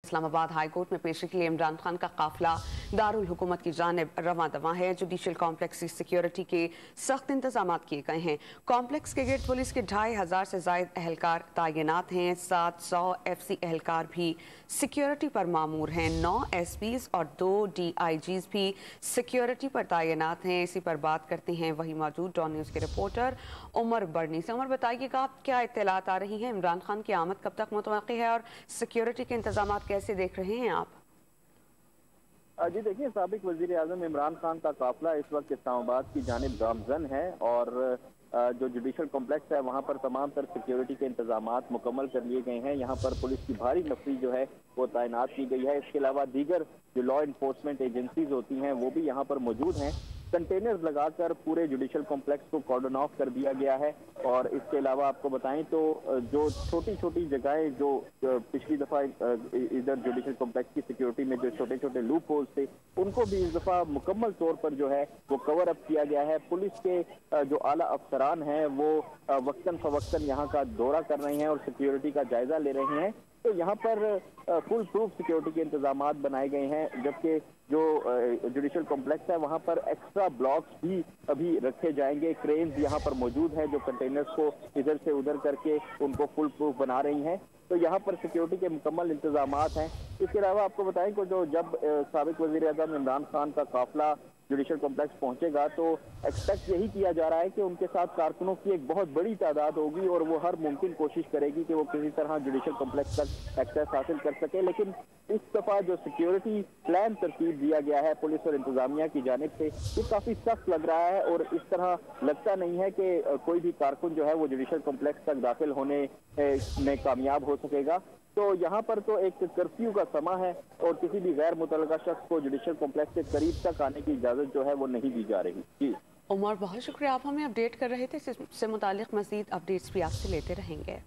Islamabad high court में पेशी के लिए इमरान खान का काफिला दारुल हुकूमत की जानिब रवां दवा है। जुडिशल कॉम्प्लेक्स की सिक्योरिटी के सख्त इंतजाम किए गए हैं। कॉम्प्लेक्स के गेट पुलिस के 2500 से जायद एहलकार तैनात हैं। 700 FC एहलकार भी सिक्योरिटी पर मामूर हैं। 9 SPs और 2 DIGs भी सिक्योरिटी पर तैनात हैं। इसी पर बात करते हैं वही मौजूद डॉन न्यूज़ के रिपोर्टर उमर बर्नी से। उमर, बताइएगा आप क्या इत्तलात आ रही हैं? इमरान खान की आमद कब तक मुतवक्की है और सिक्योरिटी के इंतजाम कैसे देख रहे हैं आप? जी देखिए, साबिक वजीर आजम इमरान खान का काफिला इस वक्त इस्लामाबाद की जानिब गामजन है और जो जुडिशल कॉम्प्लेक्स है वहाँ पर तमाम तर सिक्योरिटी के इंतजाम मुकम्मल कर लिए गए हैं। यहाँ पर पुलिस की भारी नफरी जो है वो तैनात की गई है। इसके अलावा दीगर जो लॉ इन्फोर्समेंट एजेंसीज होती हैं वो भी यहाँ पर मौजूद हैं। कंटेनर्स लगाकर पूरे जुडिशल कॉम्प्लेक्स को कॉर्डन ऑफ कर दिया गया है। और इसके अलावा आपको बताएं तो जो छोटी छोटी जगहें जो पिछली दफा इधर जुडिशल कॉम्प्लेक्स की सिक्योरिटी में जो छोटे छोटे लूप होल्स थे उनको भी इस दफा मुकम्मल तौर पर जो है वो कवर अप किया गया है। पुलिस के जो आला अफसरान हैं वो वक्तन फवक्तन यहाँ का दौरा कर रहे हैं और सिक्योरिटी का जायजा ले रहे हैं। तो यहाँ पर फुल प्रूफ सिक्योरिटी के इंतजाम बनाए गए हैं, जबकि जो जुडिशल कॉम्प्लेक्स है वहाँ पर एक्स्ट्रा ब्लॉक्स भी अभी रखे जाएंगे। क्रेन्स यहाँ पर मौजूद है जो कंटेनर्स को इधर से उधर करके उनको फुल प्रूफ बना रही हैं। तो यहाँ पर सिक्योरिटी के मुकम्मल इंतजाम हैं। इसके अलावा आपको बताएं कि जब साबिक वज़ीर आज़म इमरान खान का काफिला जुडिशल कॉम्प्लेक्स पहुंचेगा तो एक्सपेक्ट यही किया जा रहा है कि उनके साथ कारकुनों की एक बहुत बड़ी तादाद होगी और वो हर मुमकिन कोशिश करेगी कि वो किसी तरह जुडिशल कॉम्प्लेक्स तक एक्सेस हासिल कर सके। लेकिन इस दफा जो सिक्योरिटी प्लान तरतीब दिया गया है पुलिस और इंतजामिया की जानिब से ये काफी सख्त लग रहा है और इस तरह लगता नहीं है कि कोई भी कारकुन जो है वो जुडिशल कॉम्प्लेक्स तक दाखिल होने में कामयाब हो सकेगा। तो यहाँ पर तो एक कर्फ्यू का समा है और किसी भी गैर मुतल्लका शख्स को जुडिशल कॉम्प्लेक्स के करीब तक आने की इजाजत जो है वो नहीं दी जा रही। जी उमर, बहुत शुक्रिया, आप हमें अपडेट कर रहे थे। इससे मुतालिक मजीद अपडेट्स भी आपसे लेते रहेंगे।